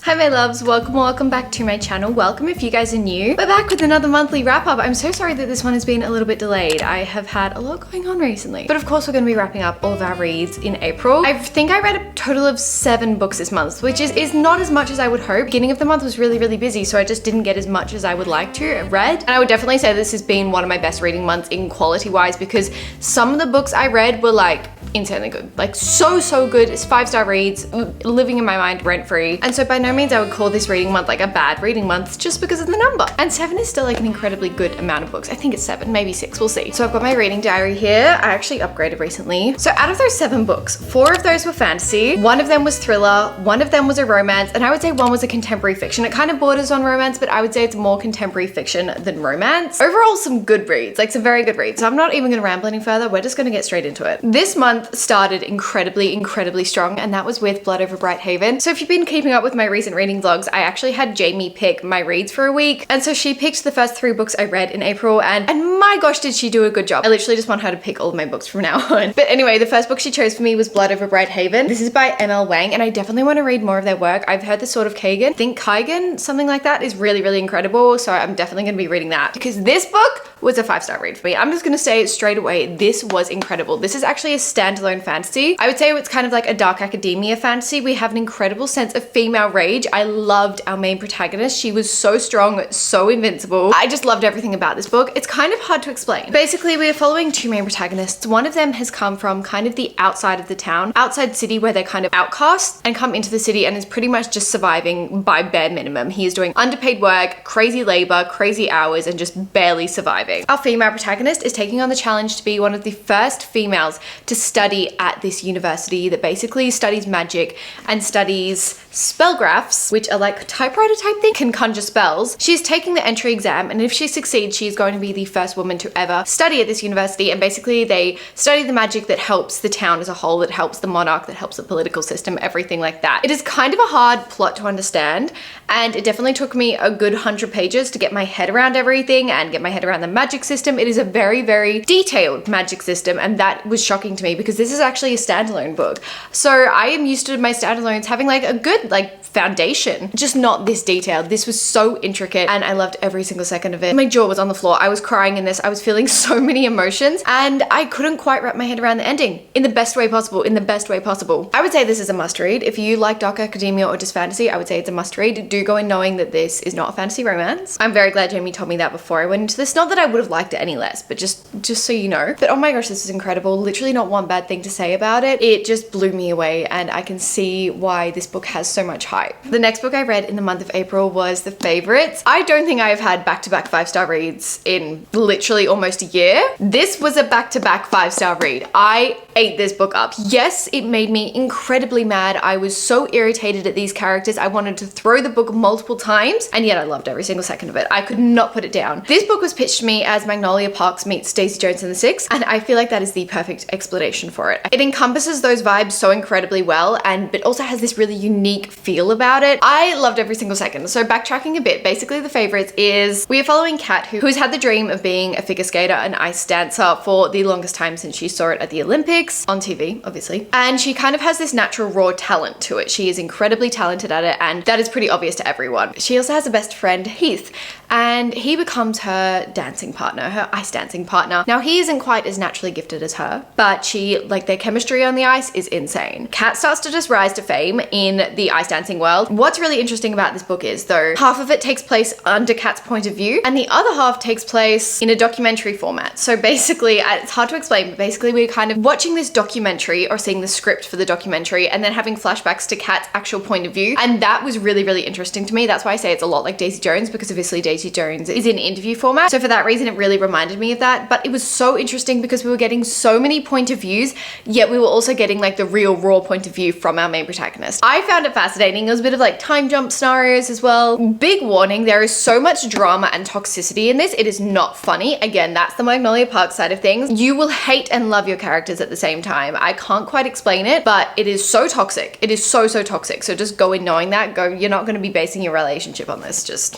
Hi my loves, welcome back to my channel. Welcome if you guys are new. We're back with another monthly wrap up. I'm so sorry that this one has been a little bit delayed. I have had a lot going on recently. But of course we're going to be wrapping up all of our reads in April. I think I read a total of 7 books this month, which is not as much as I would hope. Beginning of the month was really busy, so I just didn't get as much as I would like to read. And I would definitely say this has been one of my best reading months in quality wise, because some of the books I read were like insanely good, like so good. It's 5-star reads, living in my mind rent free. And so by no means I would call this reading month like a bad reading month just because of the number. And 7 is still like an incredibly good amount of books. I think it's 7, maybe 6, we'll see. So I've got my reading diary here. I actually upgraded recently. So out of those 7 books, 4 of those were fantasy, 1 of them was thriller, 1 of them was a romance, and I would say 1 was a contemporary fiction. It kind of borders on romance, but I would say it's more contemporary fiction than romance. Overall, some good reads, like some very good reads. So I'm not even gonna ramble any further. We're just gonna get straight into it. This month started incredibly strong, and that was with Blood Over Bright Haven. So if you've been keeping up with my recent reading vlogs, I actually had Jamie pick my reads for a week. And so she picked the first 3 books I read in April, and my gosh, did she do a good job. I literally just want her to pick all of my books from now on. But anyway, the first book she chose for me was Blood Over Bright Haven. This is by M.L. Wang, and I definitely want to read more of their work. I've heard the Sword of Kagan, I think Kaigan, something like that, is really incredible. So I'm definitely going to be reading that, because this book was a 5-star read for me. I'm just going to say it straight away. This was incredible. This is actually a standalone fantasy. I would say it's kind of like a dark academia fantasy. We have an incredible sense of female rage. I loved our main protagonist. She was so strong, so invincible. I just loved everything about this book. It's kind of hard to explain. Basically, we are following 2 main protagonists. One of them has come from kind of the outside of the town, outside city, where they're kind of outcasts, and come into the city and is pretty much just surviving by bare minimum. He is doing underpaid work, crazy labor, crazy hours, and just barely surviving. Our female protagonist is taking on the challenge to be one of the first females to study at this university that basically studies magic and studies spellgraphs, which are like typewriter type thing, can conjure spells. She's taking the entry exam, and if she succeeds, she's going to be the first woman to ever study at this university. And basically they study the magic that helps the town as a whole, that helps the monarch, that helps the political system, everything like that. It is kind of a hard plot to understand, and it definitely took me a good 100 pages to get my head around everything and get my head around the magic system. It is a very detailed magic system, and that was shocking to me because this is actually a standalone book. So I am used to my standalones having like a good like foundation, just not this detailed. This was so intricate, and I loved every single second of it. My jaw was on the floor. I was crying in this. I was feeling so many emotions, and I couldn't quite wrap my head around the ending in the best way possible, I would say this is a must read. If you like dark academia or just fantasy, I would say it's a must read. Do go in knowing that this is not a fantasy romance. I'm very glad Jamie told me that before I went into this. Not that I would have liked it any less, but just so you know. But oh my gosh, this is incredible. Literally not one bad thing to say about it. It just blew me away, and I can see why this book has so much hype. The next book I read in the month of April was The Favorites. I don't think I have had back-to-back 5-star reads in literally almost a year. This was a back-to-back 5-star read. I ate this book up. Yes, it made me incredibly mad. I was so irritated at these characters. I wanted to throw the book multiple times, and yet I loved every single second of it. I could not put it down. This book was pitched to me as Magnolia Parks meets Daisy Jones and the Six, and I feel like that is the perfect explanation for it. It encompasses those vibes so incredibly well, but also has this really unique feel about it. I loved every single second. So backtracking a bit, basically The Favorites is, we are following Kat, who's had the dream of being a figure skater, an ice dancer, for the longest time since she saw it at the Olympics, on TV, obviously. And she kind of has this natural raw talent to it. She is incredibly talented at it, and that is pretty obvious to everyone. She also has a best friend, Heath, and he becomes her dancing partner, her ice dancing partner. Now, he isn't quite as naturally gifted as her, but their chemistry on the ice is insane. Kat starts to just rise to fame in the ice dancing world. What's really interesting about this book is, though, half of it takes place under Kat's point of view, and the other half takes place in a documentary format. So basically, it's hard to explain, but basically we're kind of watching this documentary or seeing the script for the documentary and then having flashbacks to Kat's actual point of view. And that was really interesting to me. That's why I say it's a lot like Daisy Jones, because obviously Daisy Jones is in interview format. So for that reason, it really reminded me of that. But it was so interesting because we were getting so many point of views, yet we were also getting like the real raw point of view from our main protagonist. I found it fascinating. It was a bit of like time jump scenarios as well. Big warning, there is so much drama and toxicity in this. It is not funny. Again, that's the Magnolia Park side of things. You will hate and love your characters at the same time. I can't quite explain it, but it is so toxic. It is so toxic. So just go in knowing that. You're not going to be basing your relationship on this. Just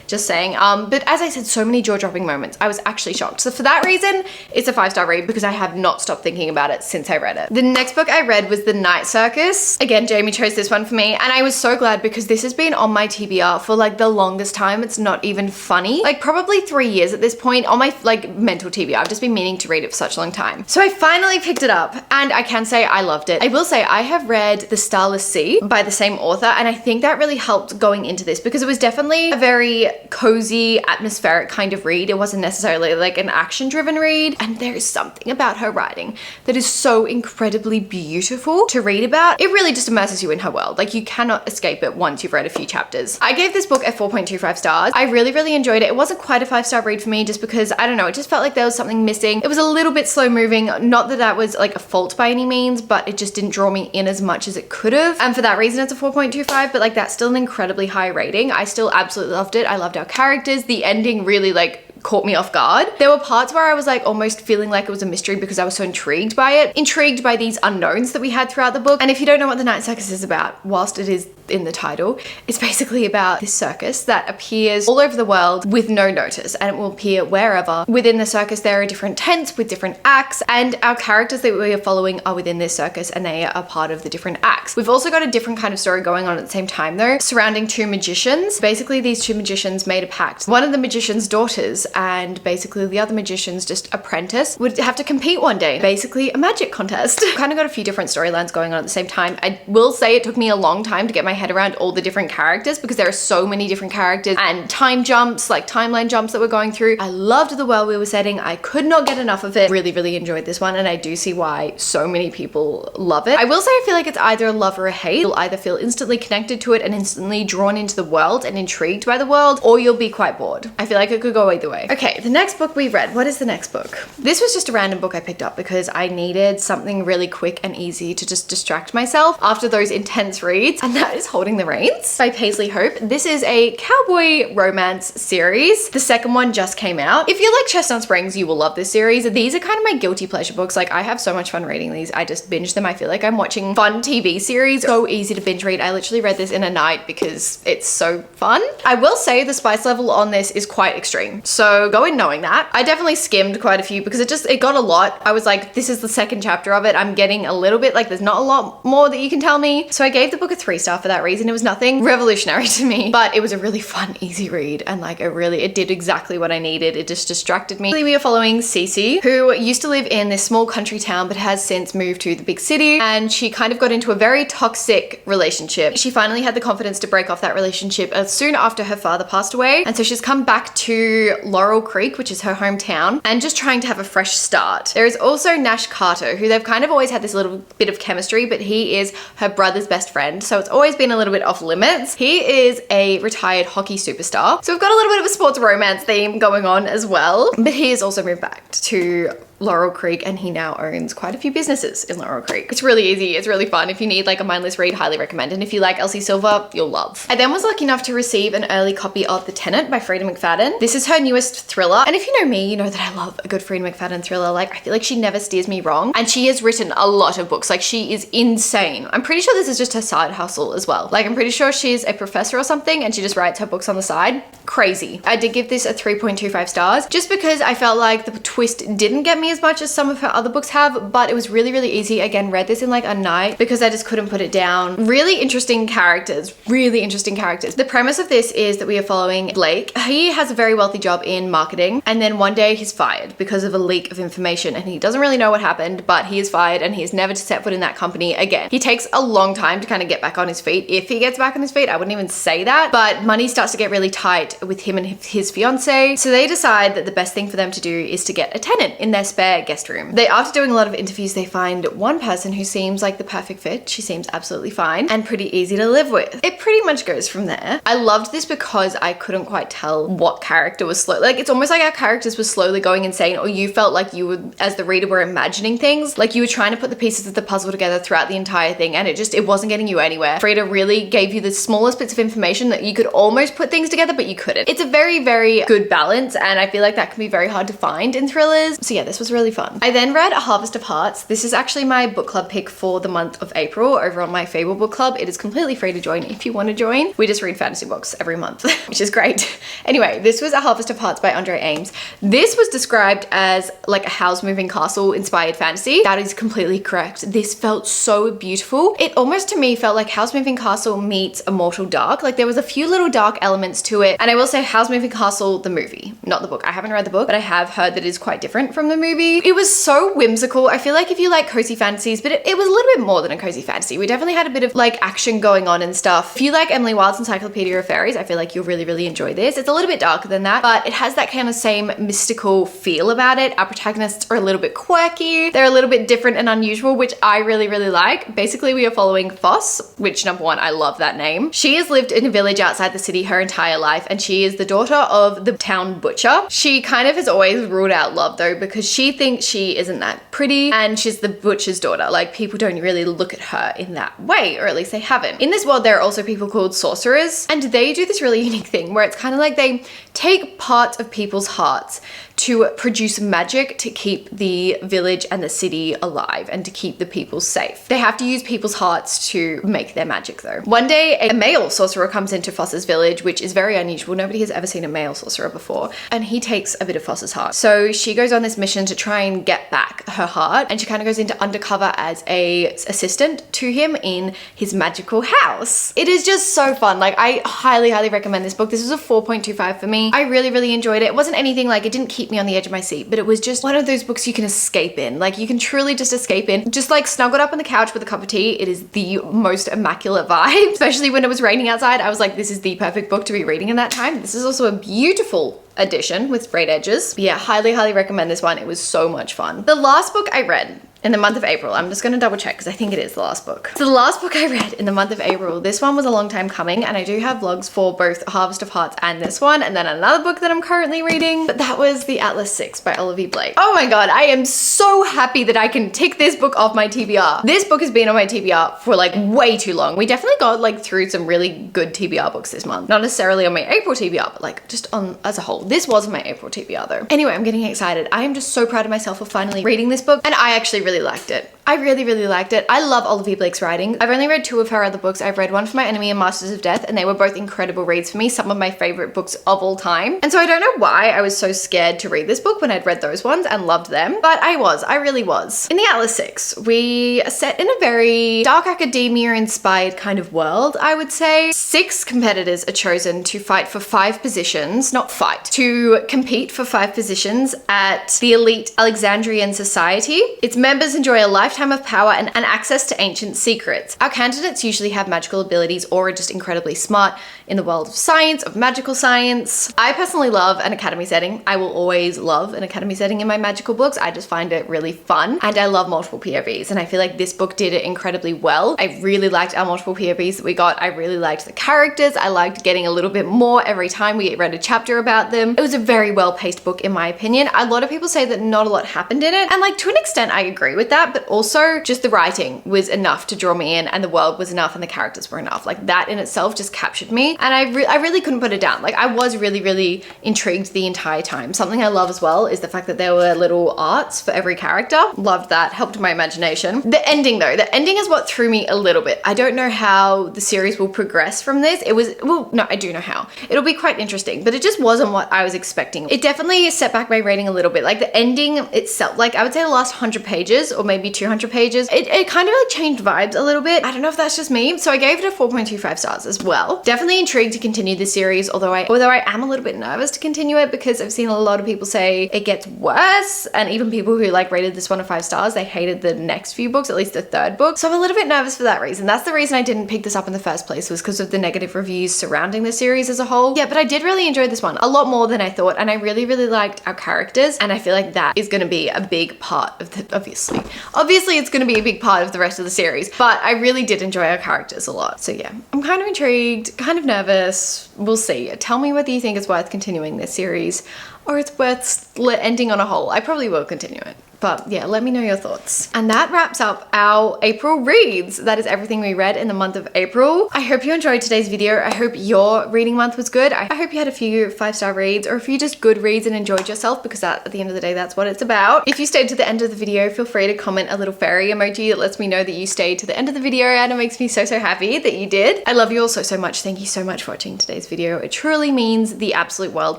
Just saying. But as I said, so many jaw-dropping moments. I was actually shocked. So for that reason, it's a 5-star read because I have not stopped thinking about it since I read it. The next book I read was The Night Circus. Again, Jamie chose this one for me, and I was so glad because this has been on my TBR for like the longest time. It's not even funny. Like probably 3 years at this point on my like mental TBR. I've just been meaning to read it for such a long time. So I finally picked it up, and I can say I loved it. I will say I have read The Starless Sea by the same author, and I think that really helped going into this because it was definitely a very cozy, atmospheric kind of read. It wasn't necessarily like an action-driven read, and there is something about her writing that is so incredibly beautiful to read about. It really just immerses you in her world. Like you cannot escape it once you've read a few chapters. I gave this book a 4.25 stars. I really enjoyed it. It wasn't quite a 5-star read for me just because, I don't know, it just felt like there was something missing. It was a little bit slow moving. Not that that was like a fault by any means, but it just didn't draw me in as much as it could have. And for that reason, it's a 4.25, but like that's still an incredibly high rating. I still absolutely loved it. I loved our characters. The ending really like caught me off guard. There were parts where I was like almost feeling like it was a mystery because I was so intrigued by it, intrigued by these unknowns that we had throughout the book. And if you don't know what The Night Circus is about, whilst it is in the title, it's basically about this circus that appears all over the world with no notice, and it will appear wherever. Within the circus there are different tents with different acts, and our characters that we are following are within this circus and they are part of the different acts. We've also got a different kind of story going on at the same time though, surrounding two magicians. Basically these two magicians made a pact. One of the magician's daughters and basically the other magician's just apprentice would have to compete one day. Basically a magic contest. Kind of got a few different storylines going on at the same time. I will say it took me a long time to get my head around all the different characters because there are so many different characters and time jumps, like timeline jumps that we're going through. I loved the world we were setting. I could not get enough of it. Really enjoyed this one, and I do see why so many people love it. I will say I feel like it's either a love or a hate. You'll either feel instantly connected to it and instantly drawn into the world and intrigued by the world, or you'll be quite bored. I feel like it could go either way. Okay, the next book we read. What is the next book? This was just a random book I picked up because I needed something really quick and easy to just distract myself after those intense reads, and that is Holding the Reins by Paisley Hope. This is a cowboy romance series. The second one just came out. If you like Chestnut Springs, you will love this series. These are kind of my guilty pleasure books. Like I have so much fun reading these. I just binge them. I feel like I'm watching fun TV series. So easy to binge read. I literally read this in a night because it's so fun. I will say the spice level on this is quite extreme. So go in knowing that. I definitely skimmed quite a few because it got a lot. I was like, this is the second chapter of it. I'm getting a little bit like there's not a lot more that you can tell me. So I gave the book a 3-star for that reason. It was nothing revolutionary to me, but it was a really fun, easy read. And like it did exactly what I needed. It just distracted me. We are following Cece, who used to live in this small country town, but has since moved to the big city. And she kind of got into a very toxic relationship. She finally had the confidence to break off that relationship soon after her father passed away. And so she's come back to Laurel Creek, which is her hometown, and just trying to have a fresh start. There is also Nash Carter, who they've kind of always had this little bit of chemistry, but he is her brother's best friend. So it's always been a little bit off limits. He is a retired hockey superstar. So we've got a little bit of a sports romance theme going on as well, but he has also moved back to Laurel Creek and he now owns quite a few businesses in Laurel Creek. It's really easy. It's really fun. If you need like a mindless read, highly recommend. And if you like Elsie Silver, you'll love. I then was lucky enough to receive an early copy of The Tenant by Freda McFadden. This is her newest thriller. And if you know me, you know that I love a good Freda McFadden thriller. Like I feel like she never steers me wrong. And she has written a lot of books. Like she is insane. I'm pretty sure this is just her side hustle as well. Like I'm pretty sure she's a professor or something and she just writes her books on the side. Crazy. I did give this a 3.25 stars just because I felt like the twist didn't get me as much as some of her other books have, but it was really easy. Again, read this in like a night because I just couldn't put it down. Really interesting characters. The premise of this is that we are following Blake. He has a very wealthy job in marketing and then one day he's fired because of a leak of information and he doesn't really know what happened, but he is fired and he is never to set foot in that company again. He takes a long time to kind of get back on his feet. If he gets back on his feet, I wouldn't even say that, but money starts to get really tight with him and his fiance. So they decide that the best thing for them to do is to get a tenant in their spare guest room. After doing a lot of interviews, they find one person who seems like the perfect fit. She seems absolutely fine and pretty easy to live with. It pretty much goes from there. I loved this because I couldn't quite tell what character was slow. Like it's almost like our characters were slowly going insane, or you felt like you would, as the reader, were imagining things. Like you were trying to put the pieces of the puzzle together throughout the entire thing and it wasn't getting you anywhere. Freda really gave you the smallest bits of information that you could almost put things together, but you couldn't. It's a very good balance and I feel like that can be very hard to find in thrillers. So yeah, this was was really fun. I then read A Harvest of Hearts. This is actually my book club pick for the month of April over on my Fable book club. It is completely free to join if you want to join. We just read fantasy books every month, which is great. Anyway, this was A Harvest of Hearts by Andre Ames. This was described as like a house moving castle inspired fantasy. That is completely correct. This felt so beautiful. It almost to me felt like House Moving Castle meets Immortal Dark. Like there was a few little dark elements to it. And I will say House Moving Castle, the movie, not the book. I haven't read the book, but I have heard that it is quite different from the movie. It was so whimsical. I feel like if you like cozy fantasies, but it was a little bit more than a cozy fantasy. We definitely had a bit of like action going on and stuff. If you like Emily Wilde's Encyclopedia of Fairies, I feel like you'll really, really enjoy this. It's a little bit darker than that, but it has that kind of same mystical feel about it. Our protagonists are a little bit quirky. They're a little bit different and unusual, which I really, really like. Basically, we are following Foss, which number one, I love that name. She has lived in a village outside the city her entire life, and she is the daughter of the town butcher. She kind of has always ruled out love though, because she thinks she isn't that pretty and she's the butcher's daughter. Like people don't really look at her in that way, or at least they haven't. In this world, there are also people called sorcerers, and they do this really unique thing where it's kind of like they take parts of people's hearts to produce magic to keep the village and the city alive and to keep the people safe. They have to use people's hearts to make their magic though. One day, a male sorcerer comes into Foss's village, which is very unusual. Nobody has ever seen a male sorcerer before. And he takes a bit of Foss's heart. So she goes on this mission to try and get back her heart. And she kind of goes into undercover as a assistant to him in his magical house. It is just so fun. Like I highly, highly recommend this book. This was a 4.25 for me. I really, really enjoyed it. It wasn't anything like, it didn't keep me on the edge of my seat, but it was just one of those books you can escape in. Like you can truly just escape in, just like snuggled up on the couch with a cup of tea. It is the most immaculate vibe, especially when it was raining outside. I was like, this is the perfect book to be reading in that time. This is also a beautiful edition with sprayed edges. But yeah, highly, highly recommend this one. It was so much fun. The last book I read in the month of April, I'm just gonna double check because I think it is the last book. So the last book I read in the month of April, this one was a long time coming, and I do have vlogs for both Harvest of Hearts and this one, and then another book that I'm currently reading, but that was The Atlas 6 by Olivia Blake. Oh my god, I am so happy that I can tick this book off my TBR. This book has been on my TBR for like way too long. We definitely got like through some really good TBR books this month. Not necessarily on my April TBR, but like just on as a whole. This was my April TBR though. Anyway, I'm getting excited. I am just so proud of myself for finally reading this book, and I actually really liked it. I really, really liked it. I love Olivia Blake's writing. I've only read 2 of her other books. I've read one for My Enemy and Masters of Death, and they were both incredible reads for me, some of my favorite books of all time. And so I don't know why I was so scared to read this book when I'd read those ones and loved them, but I really was. In The Atlas 6, we are set in a very dark academia inspired kind of world, I would say. 6 competitors are chosen to fight for 5 positions, not fight, to compete for 5 positions at the elite Alexandrian society. Its members enjoy a lifetime of power and access to ancient secrets. Our candidates usually have magical abilities or are just incredibly smart in the world of science, of magical science. I personally love an academy setting. I will always love an academy setting in my magical books. I just find it really fun, and I love multiple POVs, and I feel like this book did it incredibly well. I really liked our multiple POVs that we got. I really liked the characters. I liked getting a little bit more every time we read a chapter about them. It was a very well-paced book in my opinion. A lot of people say that not a lot happened in it, and like to an extent I agree with that, but also just the writing was enough to draw me in, and the world was enough, and the characters were enough. Like that in itself just captured me, and I really couldn't put it down. Like I was really, really intrigued the entire time. Something I love as well is the fact that there were little arts for every character. Loved that, helped my imagination. The ending though, the ending is what threw me a little bit. I don't know how the series will progress from this. Well, no, I do know how. It'll be quite interesting, but it just wasn't what I was expecting. It definitely set back my rating a little bit. Like the ending itself, like I would say the last 100 pages or maybe 200 pages, it kind of like changed vibes a little bit. I don't know if that's just me. So I gave it a 4.25 stars as well. Definitely intrigued to continue the series, although I am a little bit nervous to continue it because I've seen a lot of people say it gets worse, and even people who like rated this one 5 stars, they hated the next few books, at least the 3rd book. So I'm a little bit nervous for that reason. That's the reason I didn't pick this up in the first place, was because of the negative reviews surrounding the series as a whole. Yeah, but I did really enjoy this one a lot more than I thought, and I really, really liked our characters, and I feel like that is going to be a big part of the, obviously it's going to be a big part of the rest of the series, but I really did enjoy our characters a lot. So yeah, I'm kind of intrigued, kind of nervous. We'll see. Tell me whether you think it's worth continuing this series or it's worth ending on a hole. I probably will continue it. But yeah, let me know your thoughts. And that wraps up our April reads. That is everything we read in the month of April. I hope you enjoyed today's video. I hope your reading month was good. I hope you had a few 5-star reads or a few just good reads and enjoyed yourself, because at the end of the day, that's what it's about. If you stayed to the end of the video, feel free to comment a little fairy emoji. It lets me know that you stayed to the end of the video, and it makes me so happy that you did. I love you all so much. Thank you so much for watching today's video. It truly means the absolute world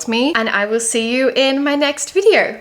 to me, and I will see you in my next video.